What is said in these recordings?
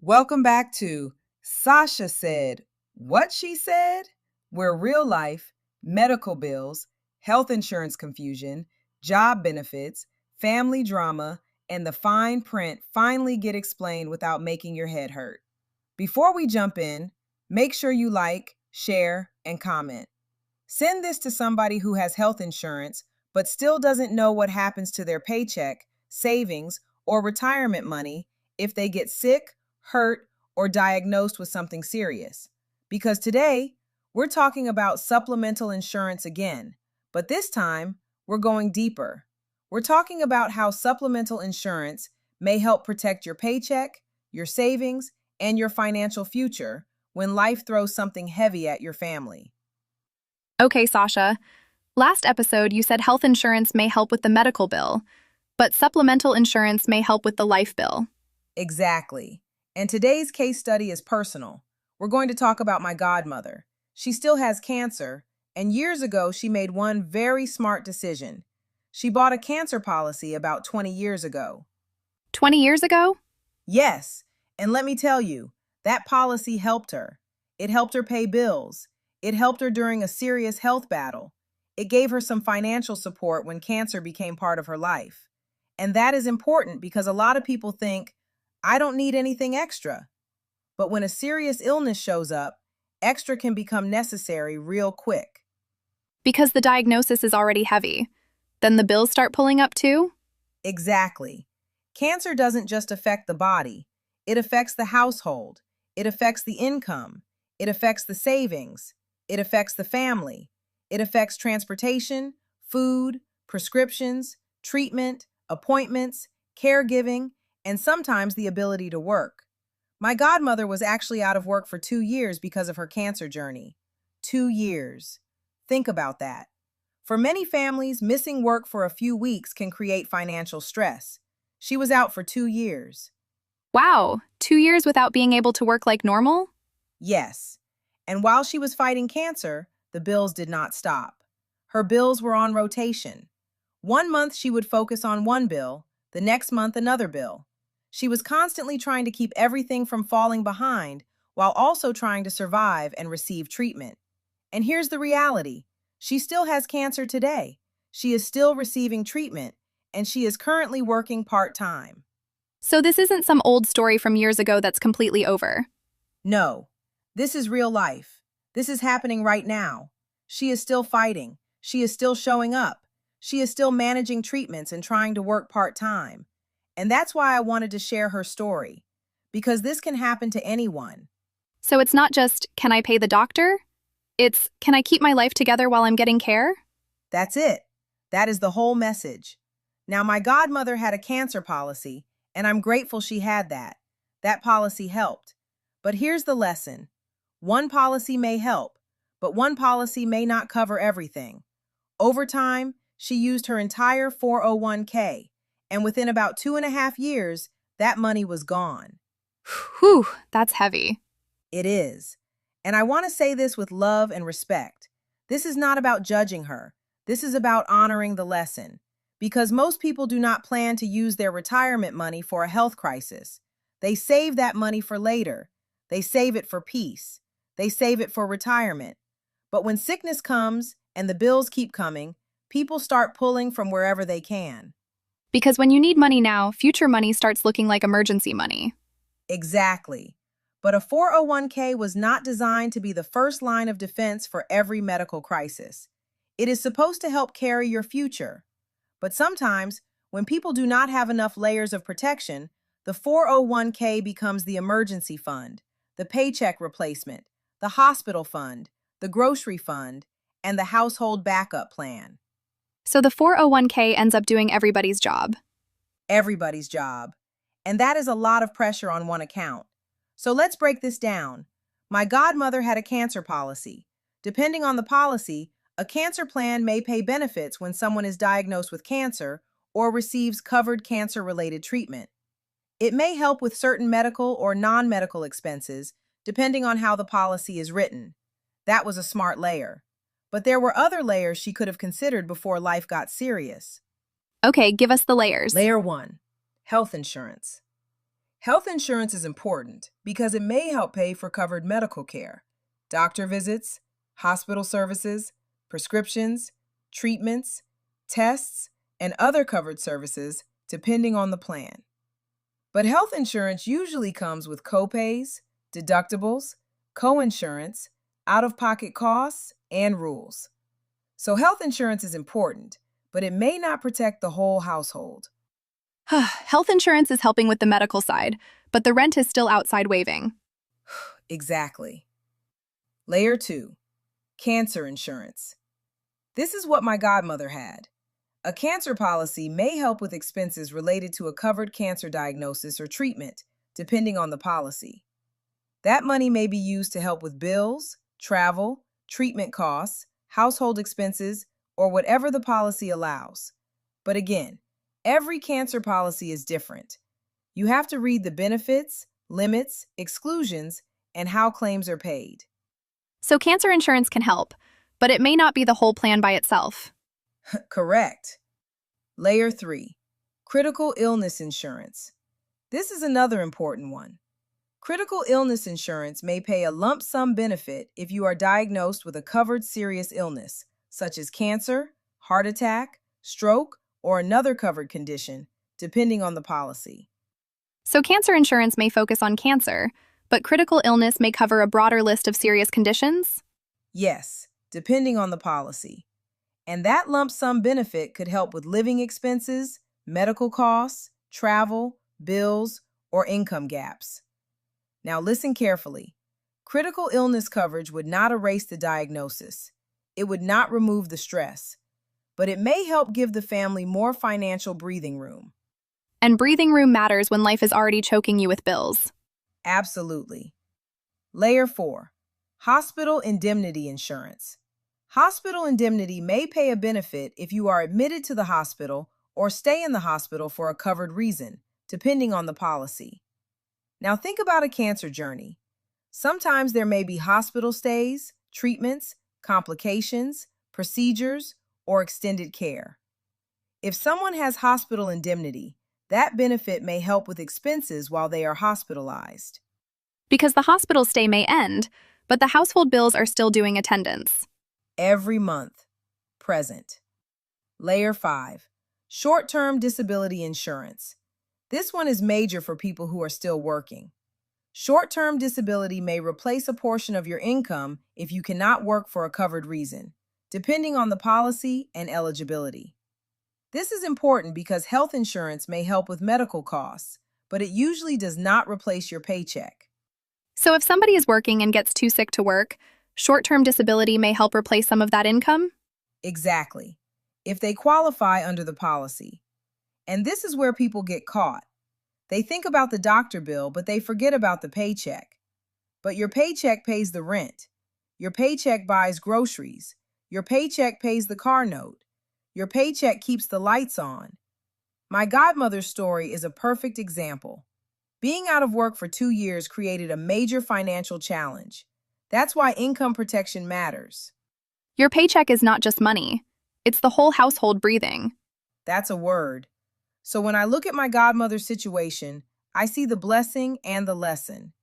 Welcome back to Sasha Said What She Said, where real life, medical bills, health insurance confusion, job benefits, family drama, and the fine print finally get explained without making your head hurt. Before we jump in, make sure you like, share, and comment. Send this to somebody who has health insurance but still doesn't know what happens to their paycheck, savings, or retirement money if they get sick, hurt, or diagnosed with something serious. Because today, we're talking about supplemental insurance again, but this time, we're going deeper. We're talking about how supplemental insurance may help protect your paycheck, your savings, and your financial future when life throws something heavy at your family. Okay, Sasha. Last episode, you said health insurance may help with the medical bill, but supplemental insurance may help with the life bill. Exactly. And today's case study is personal. We're going to talk about my godmother. She still has cancer, and years ago, she made one very smart decision. She bought a cancer policy about 20 years ago. 20 years ago? Yes, and let me tell you, that policy helped her. It helped her pay bills. It helped her during a serious health battle. It gave her some financial support when cancer became part of her life. And that is important because a lot of people think, I don't need anything extra. But when a serious illness shows up, extra can become necessary real quick. Because the diagnosis is already heavy. Then the bills start pulling up too? Exactly. Cancer doesn't just affect the body, it affects the household, it affects the income, it affects the savings, it affects the family, it affects transportation, food, prescriptions, treatment, appointments, caregiving, and sometimes the ability to work. My godmother was actually out of work for 2 years because of her cancer journey. 2 years. Think about that. For many families, missing work for a few weeks can create financial stress. She was out for 2 years. Wow, 2 years without being able to work like normal? Yes. And while she was fighting cancer, the bills did not stop. Her bills were on rotation. One month she would focus on one bill, the next month another bill. She was constantly trying to keep everything from falling behind while also trying to survive and receive treatment. And here's the reality. She still has cancer today. She is still receiving treatment, and she is currently working part-time. So this isn't some old story from years ago that's completely over. No, this is real life. This is happening right now. She is still fighting. She is still showing up. She is still managing treatments and trying to work part-time. And that's why I wanted to share her story, because this can happen to anyone. So it's not just, can I pay the doctor? It's, can I keep my life together while I'm getting care? That's it. That is the whole message. Now, my godmother had a cancer policy, and I'm grateful she had that. That policy helped. But here's the lesson. One policy may help, but one policy may not cover everything. Over time, she used her entire 401k, and within about 2.5 years, that money was gone. Whew, that's heavy. It is. And I want to say this with love and respect. This is not about judging her. This is about honoring the lesson. Because most people do not plan to use their retirement money for a health crisis. They save that money for later. They save it for peace. They save it for retirement. But when sickness comes and the bills keep coming, people start pulling from wherever they can. Because when you need money now, future money starts looking like emergency money. Exactly. But a 401k was not designed to be the first line of defense for every medical crisis. It is supposed to help carry your future. But sometimes, when people do not have enough layers of protection, the 401k becomes the emergency fund, the paycheck replacement, the hospital fund, the grocery fund, and the household backup plan. So the 401k ends up doing everybody's job. Everybody's job. And that is a lot of pressure on one account. So let's break this down. My godmother had a cancer policy. Depending on the policy, a cancer plan may pay benefits when someone is diagnosed with cancer or receives covered cancer-related treatment. It may help with certain medical or non-medical expenses, depending on how the policy is written. That was a smart layer. But there were other layers she could have considered before life got serious. Okay, give us the layers. Layer 1, health insurance. Health insurance is important because it may help pay for covered medical care, doctor visits, hospital services, prescriptions, treatments, tests, and other covered services depending on the plan. But health insurance usually comes with copays, deductibles, coinsurance, out-of-pocket costs, and rules. So health insurance is important, but it may not protect the whole household. Health insurance is helping with the medical side, but the rent is still outside waiving. Exactly. Layer 2, cancer insurance. This is what my godmother had. A cancer policy may help with expenses related to a covered cancer diagnosis or treatment, depending on the policy. That money may be used to help with bills, travel, treatment costs, household expenses, or whatever the policy allows. But again, every cancer policy is different. You have to read the benefits, limits, exclusions, and how claims are paid. So cancer insurance can help, but it may not be the whole plan by itself. Correct. Layer 3, critical illness insurance. This is another important one. Critical illness insurance may pay a lump sum benefit if you are diagnosed with a covered serious illness, such as cancer, heart attack, stroke, or another covered condition, depending on the policy. So cancer insurance may focus on cancer, but critical illness may cover a broader list of serious conditions? Yes, depending on the policy. And that lump sum benefit could help with living expenses, medical costs, travel, bills, or income gaps. Now listen carefully. Critical illness coverage would not erase the diagnosis. It would not remove the stress, but it may help give the family more financial breathing room. And breathing room matters when life is already choking you with bills. Absolutely. Layer 4, hospital indemnity insurance. Hospital indemnity may pay a benefit if you are admitted to the hospital or stay in the hospital for a covered reason, depending on the policy. Now think about a cancer journey. Sometimes there may be hospital stays, treatments, complications, procedures, or extended care. If someone has hospital indemnity, that benefit may help with expenses while they are hospitalized. Because the hospital stay may end, but the household bills are still doing attendance. Every month. Present. Layer 5, short-term disability insurance. This one is major for people who are still working. Short-term disability may replace a portion of your income if you cannot work for a covered reason, depending on the policy and eligibility. This is important because health insurance may help with medical costs, but it usually does not replace your paycheck. So if somebody is working and gets too sick to work, short-term disability may help replace some of that income? Exactly, if they qualify under the policy. And this is where people get caught. They think about the doctor bill, but they forget about the paycheck. But your paycheck pays the rent. Your paycheck buys groceries. Your paycheck pays the car note. Your paycheck keeps the lights on. My godmother's story is a perfect example. Being out of work for 2 years created a major financial challenge. That's why income protection matters. Your paycheck is not just money. It's the whole household breathing. That's a word. So when I look at my godmother's situation, I see the blessing and the lesson.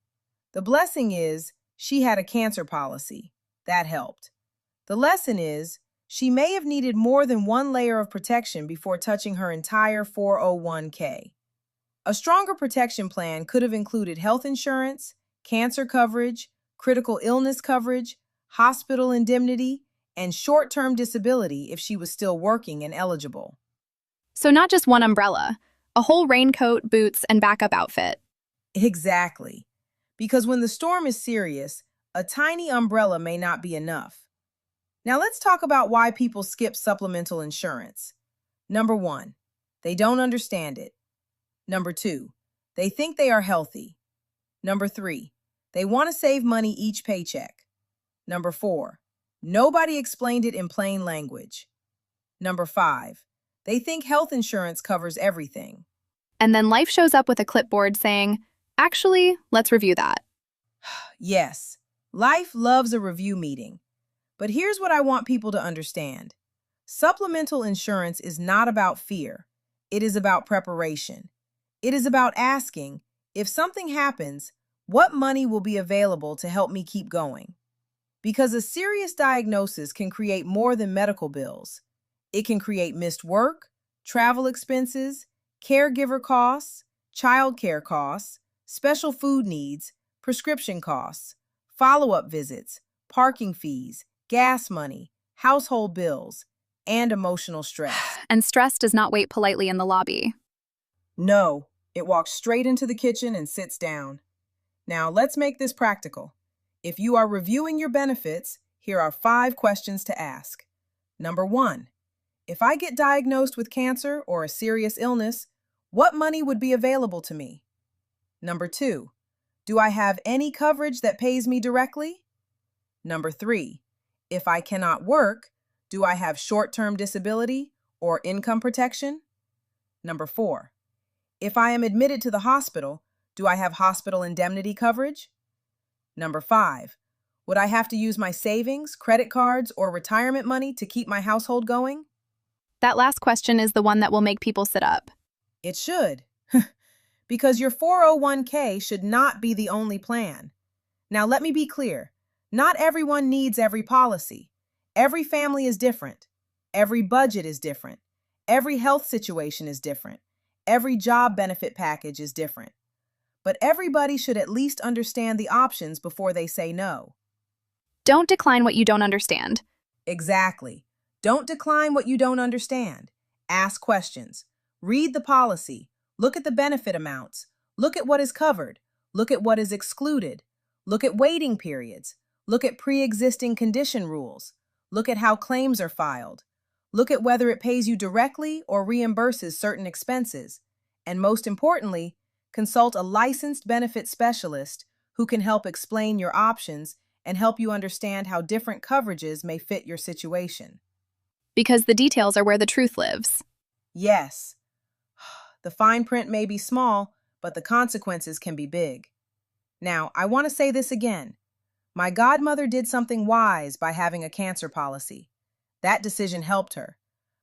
The blessing is she had a cancer policy. That helped. The lesson is she may have needed more than one layer of protection before touching her entire 401k. A stronger protection plan could have included health insurance, cancer coverage, critical illness coverage, hospital indemnity, and short-term disability if she was still working and eligible. So not just one umbrella, a whole raincoat, boots, and backup outfit. Exactly. Because when the storm is serious, a tiny umbrella may not be enough. Now let's talk about why people skip supplemental insurance. Number 1, they don't understand it. Number 2, they think they are healthy. Number 3, they want to save money each paycheck. Number 4, nobody explained it in plain language. Number 5, they think health insurance covers everything. And then life shows up with a clipboard saying, actually, let's review that. Yes, life loves a review meeting. But here's what I want people to understand. Supplemental insurance is not about fear. It is about preparation. It is about asking, If something happens, what money will be available to help me keep going? Because a serious diagnosis can create more than medical bills. It can create missed work, travel expenses, caregiver costs, childcare costs, special food needs, prescription costs, follow-up visits, parking fees, gas money, household bills, and emotional stress. And stress does not wait politely in the lobby. No, it walks straight into the kitchen and sits down. Now, let's make this practical. If you are reviewing your benefits, here are 5 questions to ask. Number 1, if I get diagnosed with cancer or a serious illness, what money would be available to me? Number 2, do I have any coverage that pays me directly? Number 3, if I cannot work, do I have short-term disability or income protection? Number 4, if I am admitted to the hospital, do I have hospital indemnity coverage? Number 5, would I have to use my savings, credit cards, or retirement money to keep my household going? That last question is the one that will make people sit up. It should, because your 401k should not be the only plan. Now, let me be clear. Not everyone needs every policy. Every family is different. Every budget is different. Every health situation is different. Every job benefit package is different. But everybody should at least understand the options before they say no. Don't decline what you don't understand. Exactly. Don't decline what you don't understand. Ask questions. Read the policy. Look at the benefit amounts. Look at what is covered. Look at what is excluded. Look at waiting periods. Look at pre-existing condition rules. Look at how claims are filed. Look at whether it pays you directly or reimburses certain expenses. And most importantly, consult a licensed benefit specialist who can help explain your options and help you understand how different coverages may fit your situation. Because the details are where the truth lives. Yes, the fine print may be small, but the consequences can be big. Now, I want to say this again. My godmother did something wise by having a cancer policy. That decision helped her.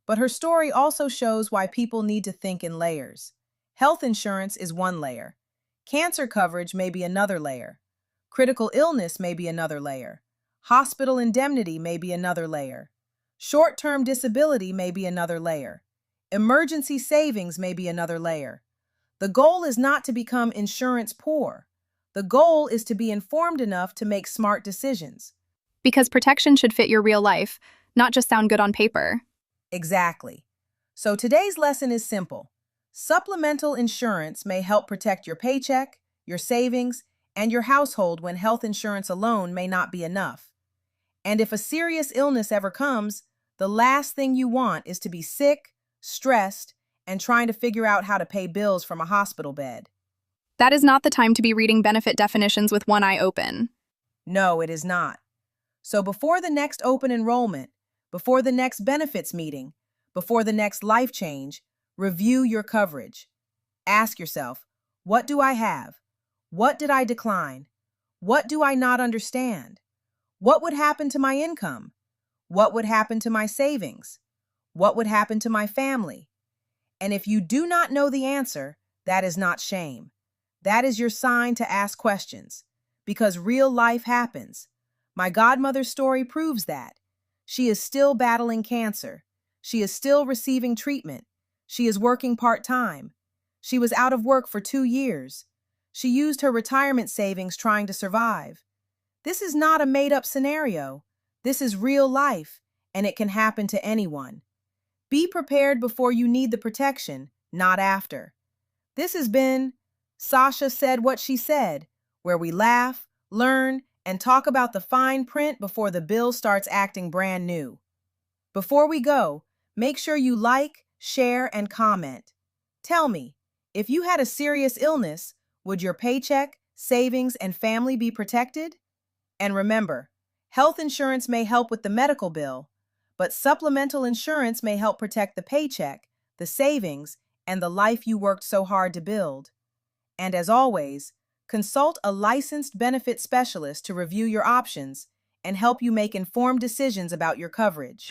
But her story also shows why people need to think in layers. Health insurance is one layer. Cancer coverage may be another layer. Critical illness may be another layer. Hospital indemnity may be another layer. Short-term disability may be another layer. Emergency savings may be another layer. The goal is not to become insurance poor. The goal is to be informed enough to make smart decisions. Because protection should fit your real life, not just sound good on paper. Exactly. So today's lesson is simple. Supplemental insurance may help protect your paycheck, your savings, and your household when health insurance alone may not be enough. And if a serious illness ever comes, the last thing you want is to be sick, stressed, and trying to figure out how to pay bills from a hospital bed. That is not the time to be reading benefit definitions with one eye open. No, it is not. So before the next open enrollment, before the next benefits meeting, before the next life change, review your coverage. Ask yourself, what do I have? What did I decline? What do I not understand? What would happen to my income? What would happen to my savings? What would happen to my family? And if you do not know the answer, that is not shame. That is your sign to ask questions, because real life happens. My godmother's story proves that. She is still battling cancer. She is still receiving treatment. She is working part-time. She was out of work for 2 years. She used her retirement savings trying to survive. This is not a made-up scenario. This is real life, and it can happen to anyone. Be prepared before you need the protection, not after. This has been Sasha Said What She Said, where we laugh, learn, and talk about the fine print before the bill starts acting brand new. Before we go, make sure you like, share, and comment. Tell me, if you had a serious illness, would your paycheck, savings, and family be protected? And remember, health insurance may help with the medical bill, but supplemental insurance may help protect the paycheck, the savings, and the life you worked so hard to build. And as always, consult a licensed benefit specialist to review your options and help you make informed decisions about your coverage.